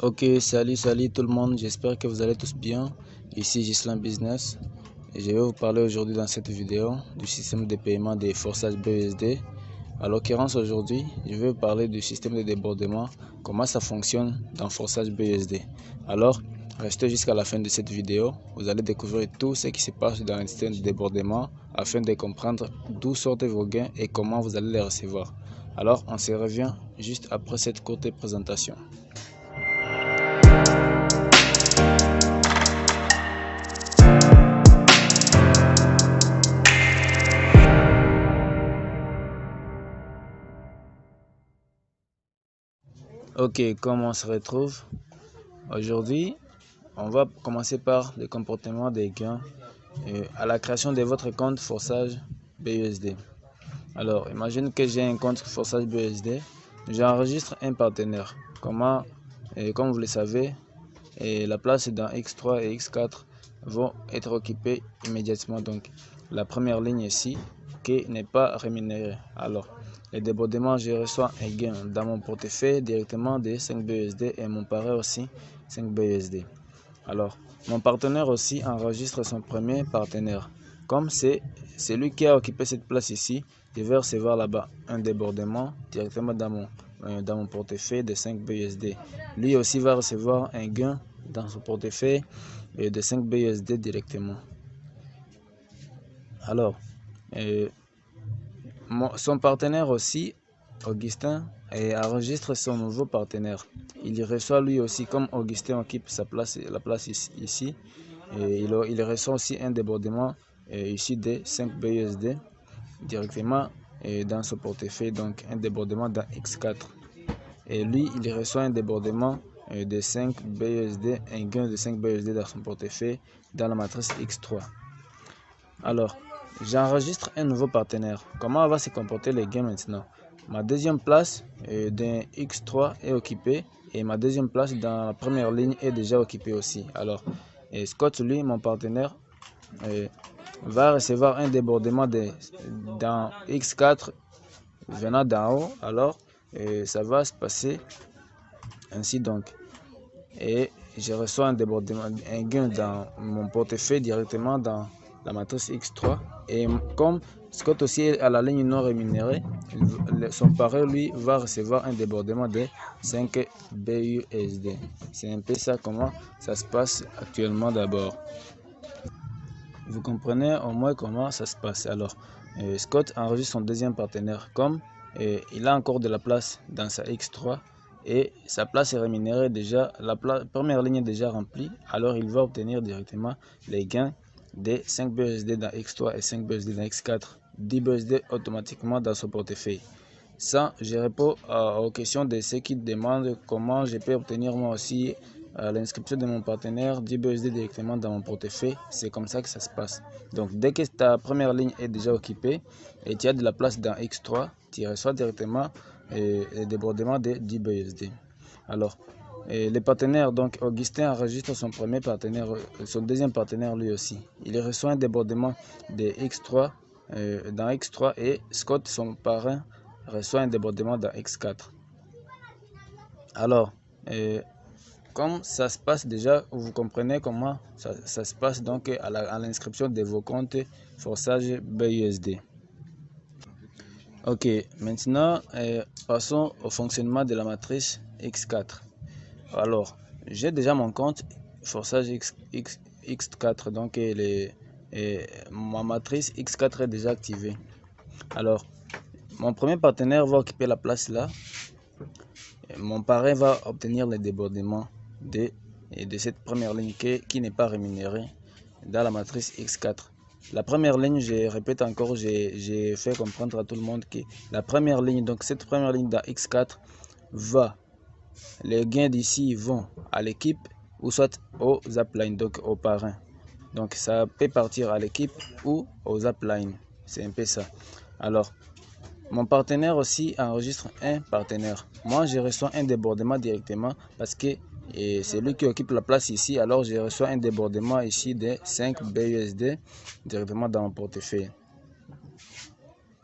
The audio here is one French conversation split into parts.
Ok, salut tout le monde, j'espère que vous allez tous bien. Ici Gislain Business et je vais vous parler aujourd'hui dans cette vidéo du système de paiement des forçages BUSD. À l'occurrence aujourd'hui, je vais vous parler du système de débordement, comment ça fonctionne dans forçage BUSD. Alors, restez jusqu'à la fin de cette vidéo, vous allez découvrir tout ce qui se passe dans le système de débordement afin de comprendre d'où sortent vos gains et comment vous allez les recevoir. Alors, on se revient juste après cette courte présentation. Ok, comme on se retrouve aujourd'hui, on va commencer par le comportement des gains à la création de votre compte forçage BUSD. Alors, imagine que j'ai un compte forçage BUSD, j'enregistre un partenaire. Comme vous le savez, la place dans X3 et X4 vont être occupées immédiatement. Donc, la première ligne ici qui n'est pas rémunérée. Alors, les débordements, je reçois un gain dans mon portefeuille directement de 5 BUSD et mon pari aussi 5 BUSD. Alors, mon partenaire aussi enregistre son premier partenaire. Comme c'est lui qui a occupé cette place ici, je vais recevoir là-bas un débordement directement dans mon portefeuille de 5 BUSD. Lui aussi va recevoir un gain dans son portefeuille de 5 BUSD directement. Alors, son partenaire aussi, Augustin, enregistre son nouveau partenaire. Il reçoit lui aussi, comme Augustin occupe la place ici, et il reçoit aussi un débordement ici de 5 BUSD directement dans son portefeuille, donc un débordement dans X4. Et lui, il reçoit un débordement de 5 BUSD, un gain de 5 BUSD dans son portefeuille dans la matrice X3. Alors, j'enregistre un nouveau partenaire. Comment va se comporter les gains maintenant? Ma deuxième place d'un X3 est occupée et ma deuxième place dans la première ligne est déjà occupée aussi. Alors, Scott, lui, mon partenaire, va recevoir un débordement dans X4 venant d'en haut. Alors, ça va se passer ainsi donc. Et je reçois un débordement, un gain dans mon portefeuille directement dans la matrice X3. Et comme Scott aussi est à la ligne non rémunérée, son pari lui va recevoir un débordement de 5 BUSD. C'est un peu ça comment ça se passe actuellement d'abord. Vous comprenez au moins comment ça se passe. Alors, Scott enregistre son deuxième partenaire. Comme il a encore de la place dans sa X3 et sa place est rémunérée déjà, la première ligne est déjà remplie, alors il va obtenir directement les gains de 5 BUSD dans X3 et 5 BUSD dans X4, 10 BUSD automatiquement dans son portefeuille. Ça, je réponds aux questions de ceux qui demandent comment je peux obtenir moi aussi l'inscription de mon partenaire 10 BUSD directement dans mon portefeuille. C'est comme ça que ça se passe. Donc, dès que ta première ligne est déjà occupée et tu as de la place dans X3, tu reçois directement le débordement de 10 BUSD. Alors, les partenaires, donc Augustin enregistre son premier partenaire, son deuxième partenaire lui aussi. Il reçoit un débordement de X3 dans X3 et Scott, son parrain, reçoit un débordement dans X4. Alors, comme ça se passe déjà, vous comprenez comment ça se passe donc à l'inscription de vos comptes forçage BUSD. Ok, maintenant passons au fonctionnement de la matrice X4. Alors, j'ai déjà mon compte forçage X4, donc ma matrice X4 est déjà activée. Alors, mon premier partenaire va occuper la place là. Mon parrain va obtenir le débordement de cette première ligne qui n'est pas rémunérée dans la matrice X4. La première ligne, je répète encore, j'ai fait comprendre à tout le monde que la première ligne, donc cette première ligne dans X4 va, les gains d'ici vont à l'équipe ou soit aux uplines, donc aux parrains. Donc ça peut partir à l'équipe ou aux uplines, c'est un peu ça. Alors, mon partenaire aussi enregistre un partenaire. Moi, je reçois un débordement directement parce que c'est lui qui occupe la place ici. Alors, je reçois un débordement ici de 5 BUSD directement dans mon portefeuille.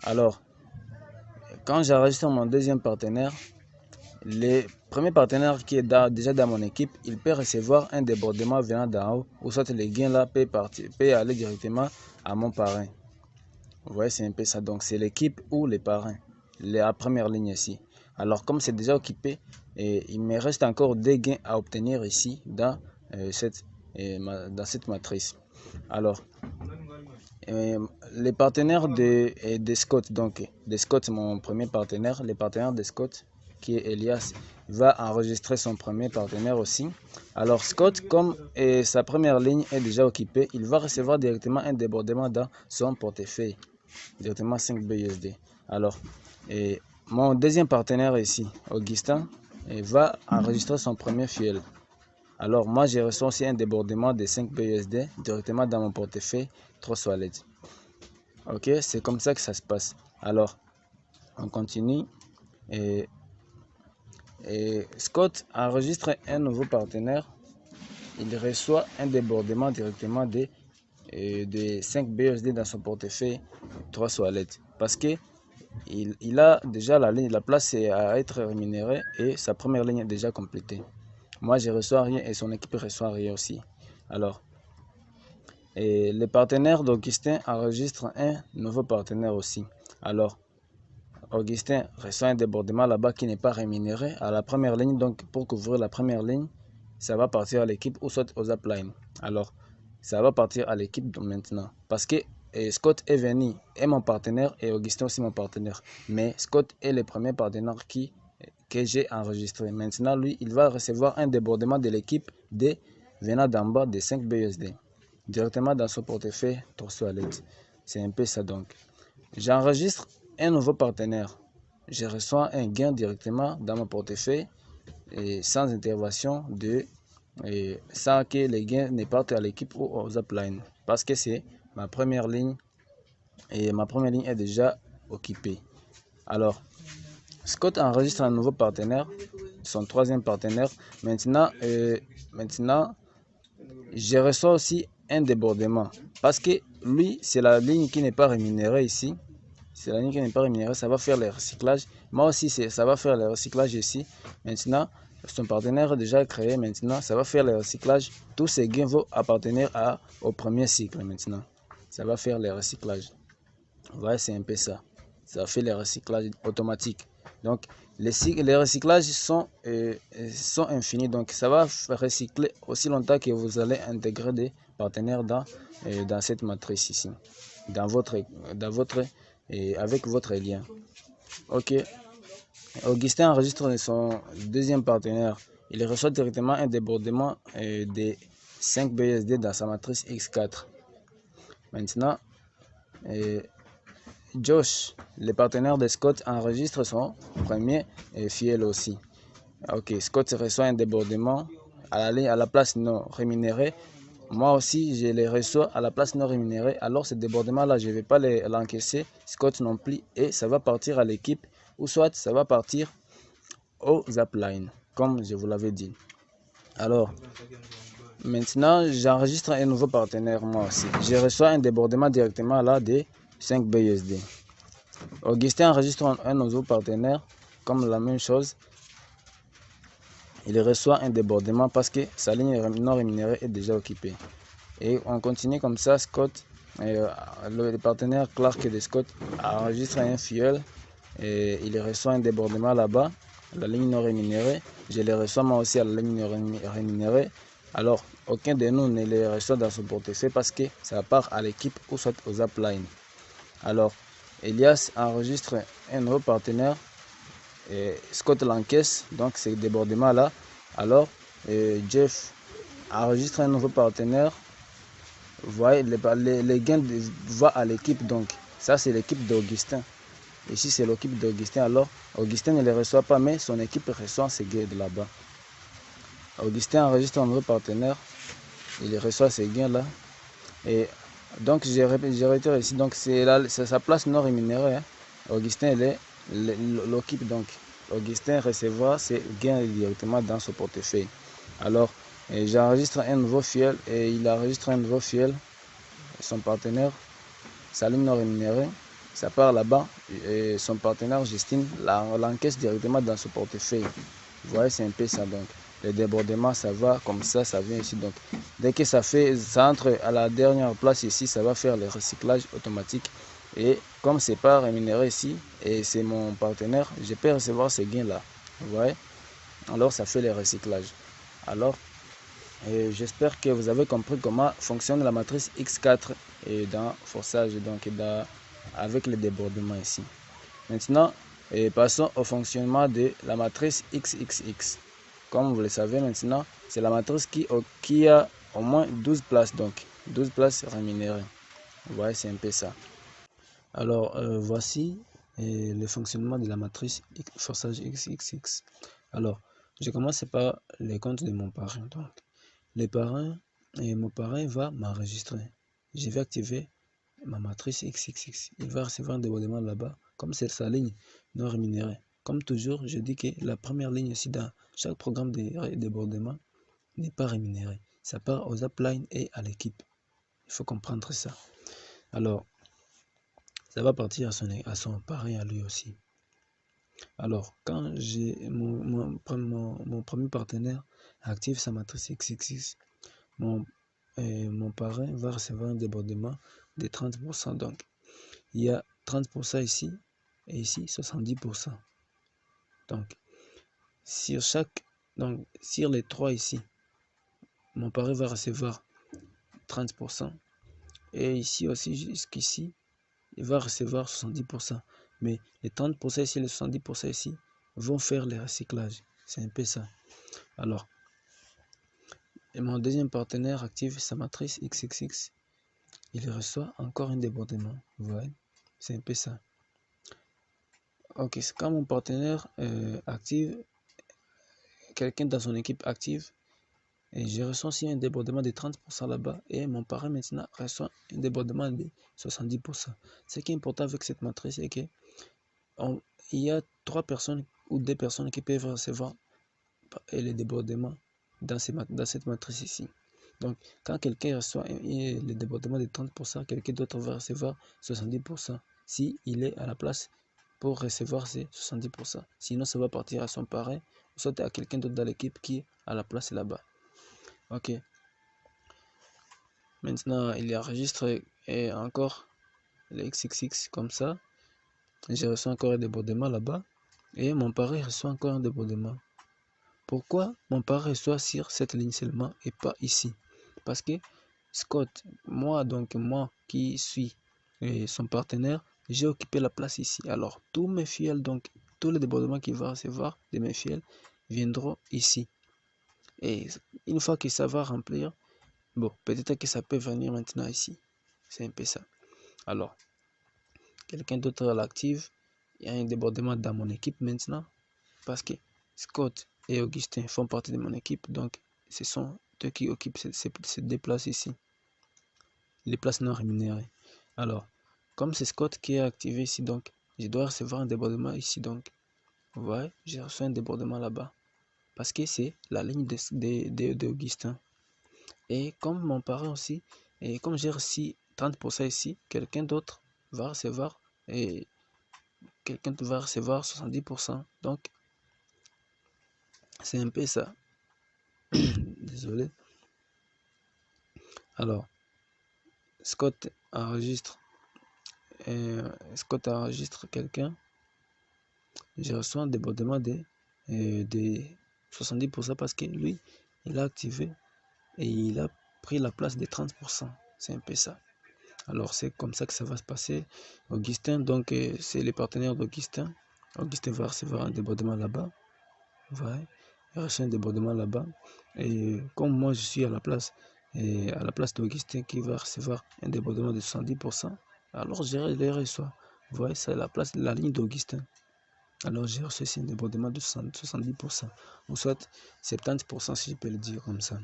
Alors, quand j'enregistre mon deuxième partenaire, le premier partenaire qui est déjà dans mon équipe, il peut recevoir un débordement venant d'en haut, ou soit le gain là peut aller directement à mon parrain. Vous voyez, c'est un peu ça. Donc, c'est l'équipe ou les parrains, la première ligne ici. Alors, comme c'est déjà occupé, il me reste encore des gains à obtenir ici dans cette matrice. Alors, les partenaires de Scott, donc de Scott, mon premier partenaire, les partenaires de Scott, qui est Elias, va enregistrer son premier partenaire aussi. Alors Scott, comme sa première ligne est déjà occupée, il va recevoir directement un débordement dans son portefeuille, directement 5 BUSD. Alors, mon deuxième partenaire ici, Augustin, va enregistrer son premier fuel. Alors moi, j'ai reçu aussi un débordement de 5 BUSD directement dans mon portefeuille 3 Wallet. Ok, c'est comme ça que ça se passe. Alors, on continue. Et Scott enregistre un nouveau partenaire. Il reçoit un débordement directement de 5 BUSD dans son portefeuille 3 Wallet. Parce que il a déjà la place à être rémunérée et sa première ligne est déjà complétée. Moi, je reçois rien et son équipe reçoit rien aussi. Alors, les partenaires d'Augustin enregistrent un nouveau partenaire aussi. Alors, Augustin reçoit un débordement là-bas qui n'est pas rémunéré à la première ligne. Donc, pour couvrir la première ligne, ça va partir à l'équipe ou soit aux uplines. Alors, ça va partir à l'équipe maintenant. Parce que Scott est venu, est mon partenaire et Augustin aussi mon partenaire. Mais Scott est le premier partenaire que j'ai enregistré. Maintenant, lui, il va recevoir un débordement de l'équipe venant d'en bas de 5 BUSD. Directement dans son portefeuille 3 Wallet. C'est un peu ça donc. J'enregistre un nouveau partenaire. Je reçois un gain directement dans mon portefeuille et sans intervention sans que les gains ne partent à l'équipe ou aux uplines. Parce que c'est ma première ligne et ma première ligne est déjà occupée. Alors, Scott enregistre un nouveau partenaire, son troisième partenaire. Maintenant, je reçois aussi un débordement parce que lui, c'est la ligne qui n'est pas rémunérée ici. C'est la ligne qui n'est pas rémunérée, ça va faire le recyclage. Moi aussi, ça va faire le recyclage ici. Maintenant, son partenaire est déjà créé. Maintenant, ça va faire le recyclage. Tous ces gains vont appartenir au premier cycle maintenant. Ça va faire le recyclage. Vous voyez, c'est un peu ça. Ça fait le recyclage automatique. Donc, les recyclages sont infinis. Donc, ça va recycler aussi longtemps que vous allez intégrer des partenaires dans cette matrice ici. Avec votre lien. Ok. Augustin enregistre son deuxième partenaire. Il reçoit directement un débordement de 5 BUSD dans sa matrice X4. Maintenant, Josh, le partenaire de Scott, enregistre son premier fuel aussi. Ok, Scott reçoit un débordement à la place non rémunérée. Moi aussi, je les reçois à la place non rémunérée. Alors, ce débordement-là, je ne vais pas l'encaisser. Scott non plus. Et ça va partir à l'équipe. Ou soit, ça va partir aux uplines, comme je vous l'avais dit. Alors, maintenant, j'enregistre un nouveau partenaire, moi aussi. Je reçois un débordement directement là de 5 BUSD. Augustin enregistre un nouveau partenaire, comme la même chose. Il reçoit un débordement parce que sa ligne non rémunérée est déjà occupée. Et on continue comme ça. Scott, le partenaire Clark de Scott, enregistre un fuel et il reçoit un débordement là-bas, la ligne non rémunérée. Je le reçois moi aussi à la ligne non rémunérée. Alors, aucun de nous ne le reçoit dans son portefeuille parce que ça part à l'équipe ou soit aux uplines. Alors, Elias enregistre un nouveau partenaire. Scott l'encaisse, donc c'est débordement là. Alors, Jeff enregistre un nouveau partenaire. Vous voyez, les gains vont à l'équipe, donc ça c'est l'équipe d'Augustin. Ici c'est l'équipe d'Augustin. Alors, Augustin ne les reçoit pas, mais son équipe reçoit ces gains de là-bas. Augustin enregistre un nouveau partenaire. Il reçoit ces gains là. Et donc, je retire ici. Donc, c'est sa place non rémunérée. Hein. Augustin, l'occupe donc. Augustin recevra ses gains directement dans son portefeuille. Alors, j'enregistre un nouveau fuel et il enregistre un nouveau fuel. Son partenaire, sa ligne non rémunérée. ça part là-bas et son partenaire Justine l'encaisse directement dans son portefeuille. Vous voyez, c'est un peu ça. Donc, les débordements, ça va comme ça vient ici. Donc, dès que ça entre à la dernière place ici, ça va faire le recyclage automatique. Et comme c'est pas rémunéré ici, et c'est mon partenaire, je peux recevoir ces gains-là. Vous voyez? Alors, ça fait le recyclage. Alors, j'espère que vous avez compris comment fonctionne la matrice X4 et dans forçage, donc avec les débordements ici. Maintenant, passons au fonctionnement de la matrice XXX. Comme vous le savez maintenant, c'est la matrice qui a au moins 12 places, donc 12 places rémunérées. Vous voyez, c'est un peu ça. Alors, voici le fonctionnement de la matrice forçage XXX. Alors, je commence par les comptes de mon parrain. Donc, mon parrain va m'enregistrer. Je vais activer ma matrice XXX. Il va recevoir un débordement là-bas, comme c'est sa ligne non rémunérée. Comme toujours, je dis que la première ligne ici dans chaque programme de débordement n'est pas rémunérée. Ça part aux uplines et à l'équipe. Il faut comprendre ça. Alors, ça va partir à son parrain à lui aussi. Alors, quand j'ai mon premier partenaire active sa matrice XXX, mon parrain va recevoir un débordement de 30%. Donc, il y a 30% ici et ici 70%. Donc, sur les trois ici, mon parrain va recevoir 30%. Et ici aussi, jusqu'ici, il va recevoir 70%. Mais les 30% ici et les 70% ici vont faire le recyclage. C'est un peu ça. Alors, et mon deuxième partenaire active sa matrice XXX. Il reçoit encore un débordement. Vous voyez, c'est un peu ça. Ok, quand mon partenaire active, quelqu'un dans son équipe active, et je reçois aussi un débordement de 30% là-bas, et mon parrain maintenant reçoit un débordement de 70%. Ce qui est important avec cette matrice, c'est qu'il y a 3 personnes ou 2 personnes qui peuvent recevoir les débordements dans cette matrice ici. Donc, quand quelqu'un reçoit le débordement de 30%, quelqu'un d'autre va recevoir 70% si il est à la place pour recevoir ces 70%. Sinon, ça va partir à son parrain, soit à quelqu'un d'autre dans l'équipe qui est à la place là-bas. Ok. Maintenant, il enregistre et encore le XXX comme ça. Je reçois encore un débordement là-bas. Et mon parrain reçoit encore un débordement. Pourquoi mon parrain reçoit sur cette ligne seulement et pas ici? Parce que Scott, moi qui suis son partenaire, j'ai occupé la place ici. Alors, tous mes fils, donc tous les débordements qu'il va recevoir de mes fils viendront ici. Et une fois que ça va remplir, bon, peut-être que ça peut venir maintenant ici. C'est un peu ça. Alors, quelqu'un d'autre l'active. Il y a un débordement dans mon équipe maintenant. Parce que Scott et Augustin font partie de mon équipe. Donc, ce sont eux qui occupent ces deux places ici. Les places non rémunérées. Alors, comme c'est Scott qui est activé ici, donc, je dois recevoir un débordement ici. Donc, vous voyez, j'ai reçu un débordement là-bas. Parce que c'est la ligne d'Augustin. Et comme mon parent aussi, et comme j'ai reçu 30% ici, quelqu'un d'autre va recevoir, et quelqu'un va recevoir 70%. Donc, c'est un peu ça. Désolé. Alors, Scott enregistre quelqu'un. Je reçois un débordement de 70% parce que lui, il a activé et il a pris la place des 30%. C'est un peu ça. Alors, c'est comme ça que ça va se passer. Augustin, donc, c'est les partenaires d'Augustin. Augustin va recevoir un débordement là-bas. Ouais, il a reçu un débordement là-bas. Et comme moi, je suis à la place d'Augustin qui va recevoir un débordement de 70%, alors je les reçois. Vous voyez, c'est la ligne d'Augustin. Alors j'ai reçu un débordement de 70%, ou soit 70% si je peux le dire comme ça.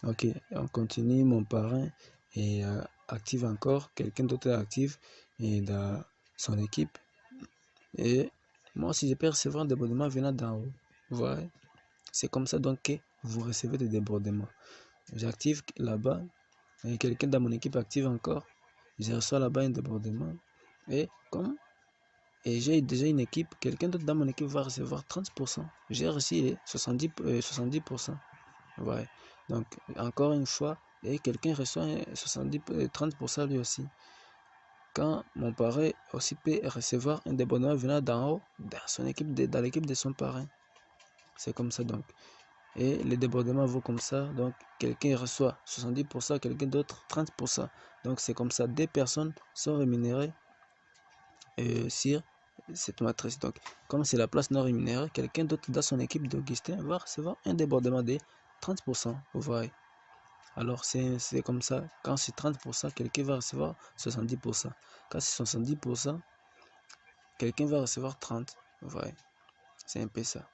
Ok, on continue, mon parrain et active encore, quelqu'un d'autre active et dans son équipe. Et moi aussi je peux recevoir un débordement venant d'en haut. Vous voyez, c'est comme ça donc que vous recevez des débordements. J'active là-bas et quelqu'un dans mon équipe active encore. Je reçois là-bas un débordement. Et comme j'ai déjà une équipe, quelqu'un d'autre dans mon équipe va recevoir 30%. J'ai reçu les 70%. Ouais. Donc, encore une fois, et quelqu'un reçoit 30% lui aussi. Quand mon parrain aussi peut recevoir un débordement venant d'en haut, dans son équipe, dans l'équipe de son parrain. C'est comme ça donc. Et les débordements vont comme ça. Donc, quelqu'un reçoit 70%, quelqu'un d'autre 30%. Donc, c'est comme ça. Deux personnes sont rémunérées sur cette matrice. Donc, comme c'est la place non rémunérée, quelqu'un d'autre dans son équipe d'Augustin va recevoir un débordement de 30%. Vous voyez. Alors, c'est comme ça. Quand c'est 30%, quelqu'un va recevoir 70%. Quand c'est 70%, quelqu'un va recevoir 30%. Vous voyez. C'est un peu ça.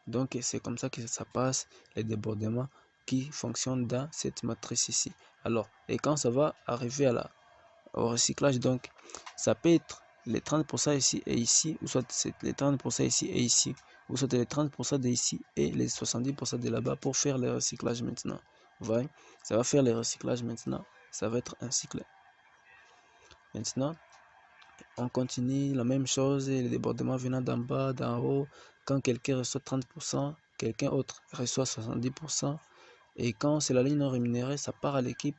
Donc, c'est comme ça que ça passe, les débordements qui fonctionnent dans cette matrice ici. Alors, et quand ça va arriver au recyclage, donc, ça peut être les 30% ici et ici, ou soit les 30% ici et ici, ou soit les 30% de ici et les 70% de là-bas pour faire le recyclage maintenant. Vous voyez, ça va faire le recyclage maintenant, ça va être un cycle. Maintenant, on continue la même chose, les débordements venant d'en bas, d'en haut. Quand quelqu'un reçoit 30%, quelqu'un autre reçoit 70%. Et quand c'est la ligne non rémunérée, ça part à l'équipe.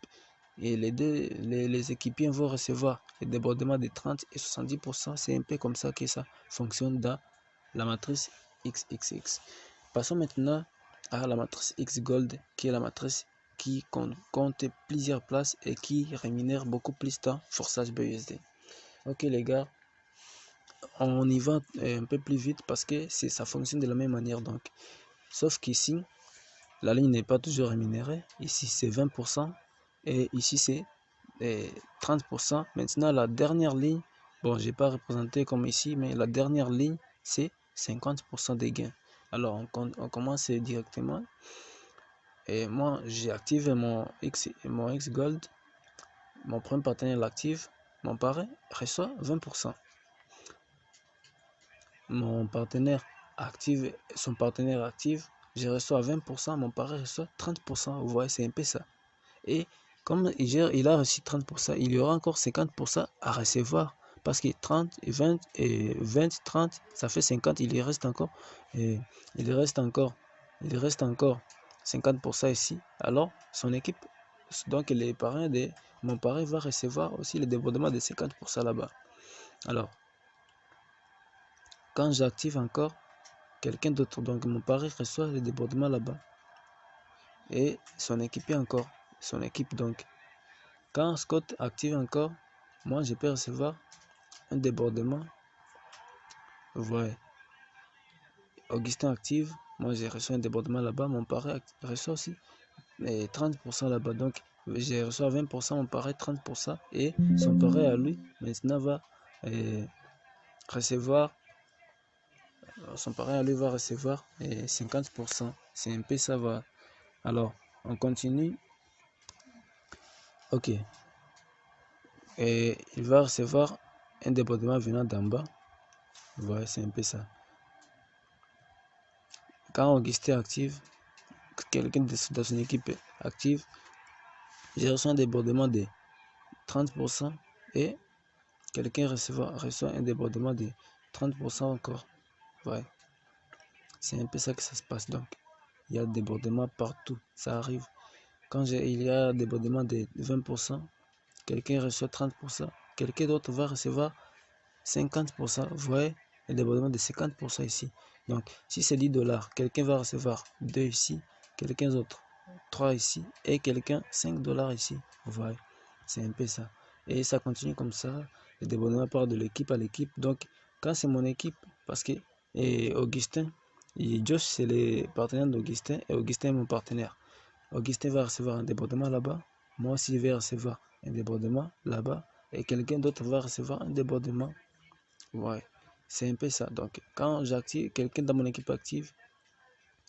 Et les équipiers vont recevoir les débordements de 30 et 70%. C'est un peu comme ça que ça fonctionne dans la matrice XXX. Passons maintenant à la matrice X Gold, qui est la matrice qui compte plusieurs places et qui rémunère beaucoup plus de forçage BUSD. Ok les gars, on y va un peu plus vite parce que ça fonctionne de la même manière. Donc, sauf qu'ici, la ligne n'est pas toujours rémunérée. Ici, c'est 20% et ici, c'est 30%. Maintenant, la dernière ligne, bon, je n'ai pas représenté comme ici, mais la dernière ligne, c'est 50% des gains. Alors, on commence directement. Et moi, j'active mon X Gold. Mon premier partenaire l'active. Mon parrain reçoit 20%. Mon partenaire active, son partenaire active, je reçois 20%, mon partenaire reçoit 30%. Vous voyez, c'est un peu ça. Et comme il a reçu 30%, il y aura encore 50% à recevoir. Parce que 30, 20, 30, ça fait 50, il reste encore 50% ici. Alors, son équipe, donc les parents de mon parrain va recevoir aussi le débordement de 50% là-bas. Alors, quand j'active encore quelqu'un d'autre, donc mon parrain reçoit le débordement là-bas. Et son équipe encore, son équipe donc. Quand Scott active encore, moi je peux recevoir un débordement. Voilà. Augustin active, moi j'ai reçu un débordement là-bas, mon parrain reçoit aussi 30% là-bas. Donc j'ai reçu 20%, mon parrain 30%, et son parrain à lui maintenant va recevoir. Son parrain à lui va recevoir 50%. C'est un peu ça va. Alors on continue. Ok. Et il va recevoir un débordement venant d'en bas. Voilà, c'est un peu ça. Quand Augustin active, quelqu'un de son équipe active, j'ai reçu un débordement de 30% et quelqu'un reçoit un débordement de 30% encore. Ouais. C'est un peu ça que ça se passe donc. Il y a des débordements partout, ça arrive. Quand il y a un débordement de 20%, quelqu'un reçoit 30%, quelqu'un d'autre va recevoir 50%. Vous voyez, le débordement de 50% ici. Donc, si c'est 10 $, quelqu'un va recevoir 2 ici, quelqu'un d'autre 3 ici, et quelqu'un 5 $ ici. Vous voyez, c'est un peu ça. Et ça continue comme ça, le débordement part de l'équipe à l'équipe. Donc, quand c'est mon équipe, parce que Augustin et Josh, c'est les partenaires d'Augustin, et Augustin est mon partenaire. Augustin va recevoir un débordement là-bas, moi aussi je vais recevoir un débordement là-bas, et quelqu'un d'autre va recevoir un débordement. Ouais, c'est un peu ça. Donc, quand j'active, quelqu'un dans mon équipe active,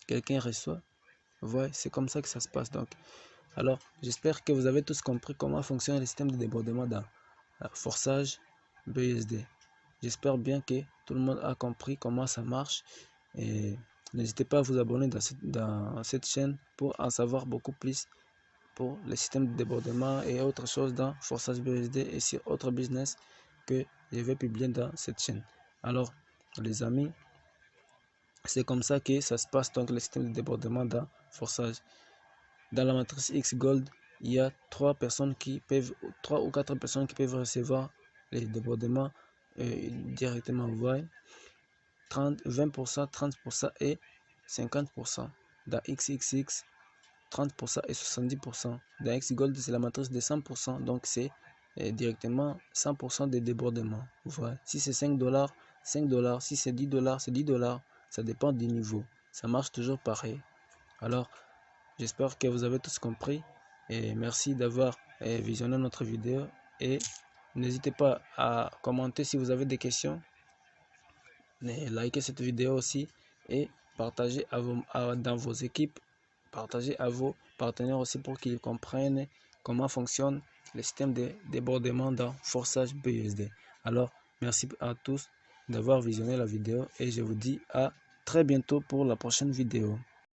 quelqu'un reçoit. Ouais, c'est comme ça que ça se passe. Donc, alors, j'espère que vous avez tous compris comment fonctionne le système de débordement dans forçage BUSD. J'espère bien que tout le monde a compris comment ça marche. Et n'hésitez pas à vous abonner dans cette chaîne pour en savoir beaucoup plus pour les systèmes de débordement et autres choses dans Forçage BUSD et sur autres business que je vais publier dans cette chaîne. Alors les amis, c'est comme ça que ça se passe, donc le système de débordement dans Forçage. Dans la matrice X Gold, il y a 3 ou 4 personnes qui peuvent recevoir les débordements directement. Vous voyez, 20%, 30% et 50%. Dans XXX, 30% et 70%. Dans X Gold, c'est la matrice de 100%, donc c'est directement 100% de débordements. Vous voyez, si c'est 5 $, 5 $, si c'est 10 $, c'est 10 $. Ça dépend du niveau. Ça marche toujours pareil. Alors, j'espère que vous avez tous compris et merci d'avoir visionné notre vidéo et n'hésitez pas à commenter si vous avez des questions, likez cette vidéo aussi et partagez dans vos équipes, partagez à vos partenaires aussi pour qu'ils comprennent comment fonctionne le système de débordement dans Forçage BUSD. Alors, merci à tous d'avoir visionné la vidéo et je vous dis à très bientôt pour la prochaine vidéo.